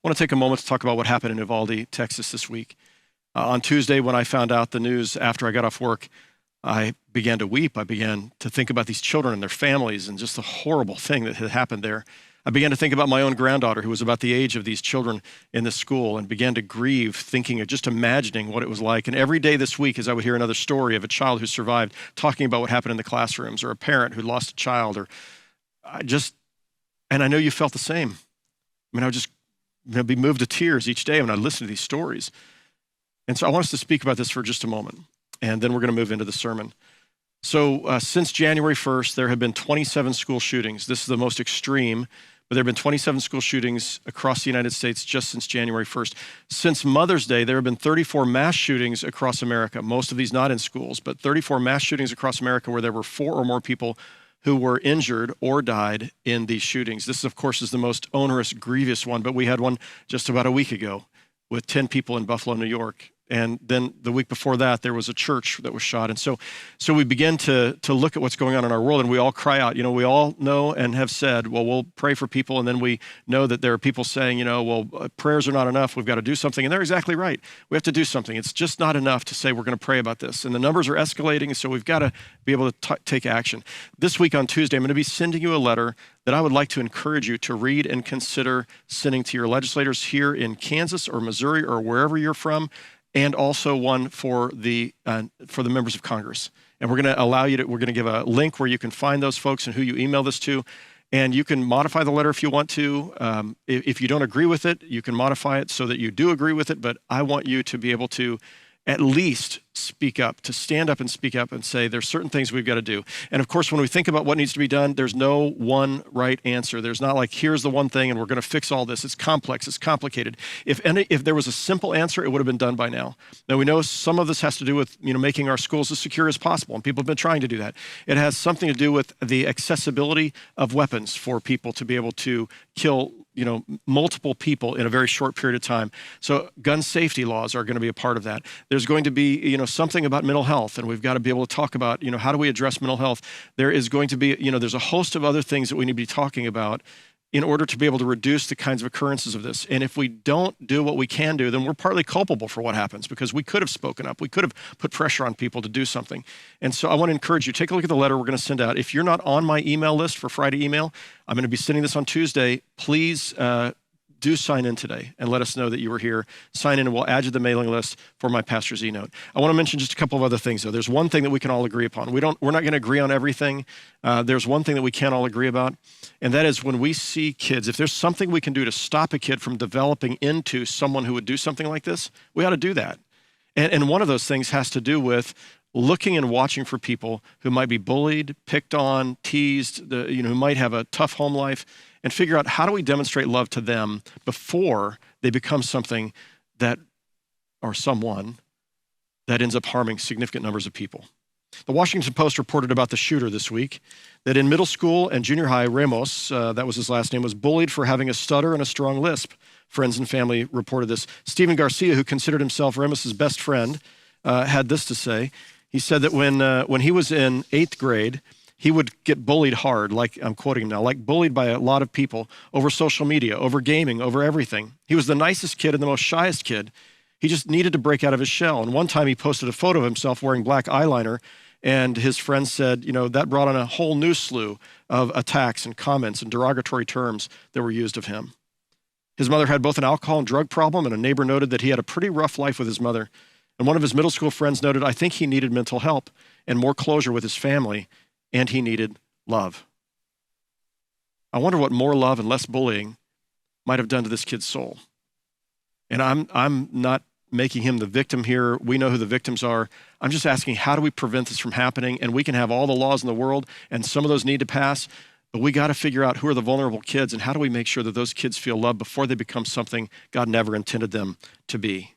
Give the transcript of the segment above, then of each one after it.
I want to take a moment to talk about what happened in Uvalde, Texas this week. On Tuesday, when I found out the news after I got off work, I began to weep. I began to think about these children and their families and just the horrible thing that had happened there. I began to think about my own granddaughter, who was about the age of these children in the school, and began to grieve, thinking of just imagining what it was like. And every day this week, as I would hear another story of a child who survived, talking about what happened in the classrooms, or a parent who lost a child, and I know you felt the same. I mean, I would just be moved to tears each day when I listened to these stories. And so I want us to speak about this for just a moment, and then we're going to move into the sermon. So since January 1st, there have been 27 school shootings. This is the most extreme, but there have been 27 school shootings across the United States just since January 1st. Since Mother's Day, there have been 34 mass shootings across America, most of these not in schools, but 34 mass shootings across America where there were 4 or more people who were injured or died in these shootings. This, of course, is the most onerous, grievous one, but we had one just about a week ago with 10 people in Buffalo, New York. And then the week before that, there was a church that was shot. And so we begin to look at what's going on in our world, and we all cry out. We all know and have said, well, we'll pray for people. And then we know that there are people saying, prayers are not enough. We've got to do something. And they're exactly right. We have to do something. It's just not enough to say we're going to pray about this. And the numbers are escalating, so we've got to be able to take action. This week on Tuesday, I'm going to be sending you a letter that I would like to encourage you to read and consider sending to your legislators here in Kansas or Missouri or wherever you're from, and also one for the members of Congress. And we're going to give a link where you can find those folks and who you email this to. And you can modify the letter if you want to. If you don't agree with it, you can modify it so that you do agree with it. But I want you to be able to at least speak up, to stand up and speak up and say there's certain things we've got to do. And of course, when we think about what needs to be done, there's no one right answer. There's not like, here's the one thing and we're going to fix all this. It's complex, it's complicated. If there was a simple answer, it would have been done by now. Now we know some of this has to do with making our schools as secure as possible, and people have been trying to do that. It has something to do with the accessibility of weapons for people to be able to kill multiple people in a very short period of time. So gun safety laws are going to be a part of that. There's going to be, something about mental health, and we've got to be able to talk about, how do we address mental health? There is going to be, there's a host of other things that we need to be talking about in order to be able to reduce the kinds of occurrences of this. And if we don't do what we can do, then we're partly culpable for what happens, because we could have spoken up. We could have put pressure on people to do something. And so I want to encourage you, take a look at the letter we're going to send out. If you're not on my email list for Friday email, I'm going to be sending this on Tuesday. Please do sign in today and let us know that you were here. Sign in and we'll add you to the mailing list for my pastor's e-note. I want to mention just a couple of other things, though. There's one thing that we can all agree upon. We're not going to agree on everything. There's one thing that we can all agree about, and that is when we see kids, if there's something we can do to stop a kid from developing into someone who would do something like this, we ought to do that. And one of those things has to do with looking and watching for people who might be bullied, picked on, teased, who might have a tough home life, and figure out how do we demonstrate love to them before they become something that, or someone that ends up harming significant numbers of people. The Washington Post reported about the shooter this week, that in middle school and junior high, Ramos, that was his last name, was bullied for having a stutter and a strong lisp. Friends and family reported this. Stephen Garcia, who considered himself Ramos's best friend, had this to say. He said that when he was in 8th grade, he would get bullied hard, like I'm quoting him now, like bullied by a lot of people over social media, over gaming, over everything. He was the nicest kid and the most shyest kid. He just needed to break out of his shell. And one time he posted a photo of himself wearing black eyeliner, and his friends said, that brought on a whole new slew of attacks and comments and derogatory terms that were used of him. His mother had both an alcohol and drug problem, and a neighbor noted that he had a pretty rough life with his mother. And one of his middle school friends noted, I think he needed mental help and more closure with his family, and he needed love. I wonder what more love and less bullying might have done to this kid's soul. And I'm not making him the victim here. We know who the victims are. I'm just asking, how do we prevent this from happening? And we can have all the laws in the world, and some of those need to pass, but we got to figure out who are the vulnerable kids, and how do we make sure that those kids feel loved before they become something God never intended them to be.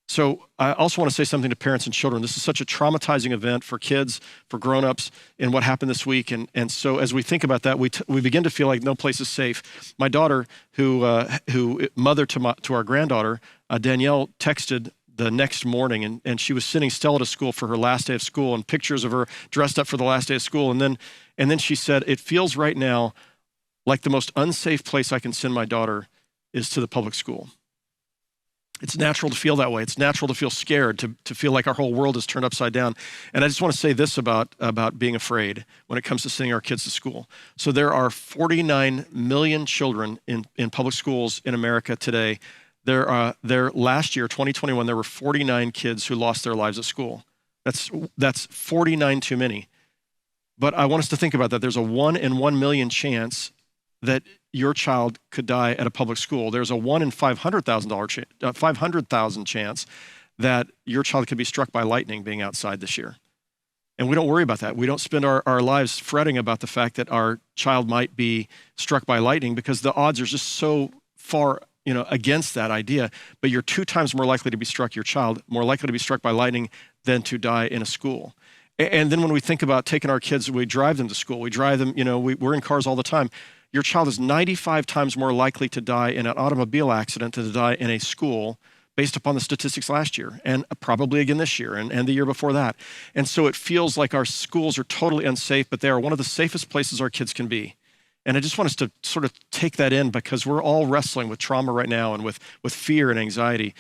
So I also want to say something to parents and children. This is such a traumatizing event for kids, for grown-ups, in what happened this week. And so as we think about that, we begin to feel like no place is safe. My daughter, who mother to our granddaughter, Danielle, texted the next morning, and she was sending Stella to school for her last day of school, and pictures of her dressed up for the last day of school. And then she said, it feels right now like the most unsafe place I can send my daughter is to the public school. It's natural to feel that way. It's natural to feel scared, to feel like our whole world is turned upside down. And I just want to say this about being afraid when it comes to sending our kids to school. So there are 49 million children in public schools in America today. There last year, 2021, there were 49 kids who lost their lives at school. That's 49 too many. But I want us to think about that. There's a 1 in 1 million chance that your child could die at a public school. There's a 1 in 500,000 chance that your child could be struck by lightning being outside this year. And we don't worry about that. We don't spend our lives fretting about the fact that our child might be struck by lightning, because the odds are just so far, against that idea. But you're 2 times more likely to be struck, your child, more likely to be struck by lightning than to die in a school. And then when we think about taking our kids, we drive them to school, we drive them, we're in cars all the time. Your child is 95 times more likely to die in an automobile accident than to die in a school, based upon the statistics last year, and probably again this year, and the year before that. And so it feels like our schools are totally unsafe, but they are one of the safest places our kids can be. And I just want us to sort of take that in, because we're all wrestling with trauma right now and with fear and anxiety.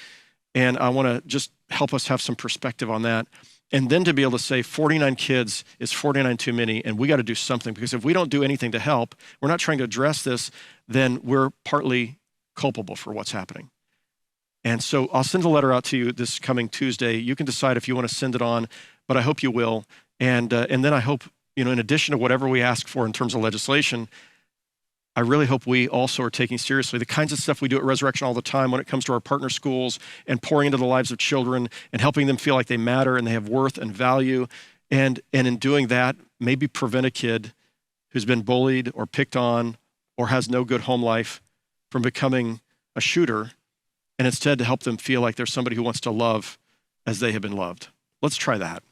And I want to just help us have some perspective on that. And then to be able to say 49 kids is 49 too many, and we got to do something, because if we don't do anything to help, we're not trying to address this, then we're partly culpable for what's happening. And so I'll send a letter out to you this coming Tuesday. You can decide if you want to send it on, but I hope you will. And then I hope, in addition to whatever we ask for in terms of legislation, I really hope we also are taking seriously the kinds of stuff we do at Resurrection all the time when it comes to our partner schools and pouring into the lives of children and helping them feel like they matter and they have worth and value. And in doing that, maybe prevent a kid who's been bullied or picked on or has no good home life from becoming a shooter, and instead to help them feel like there's somebody who wants to love as they have been loved. Let's try that.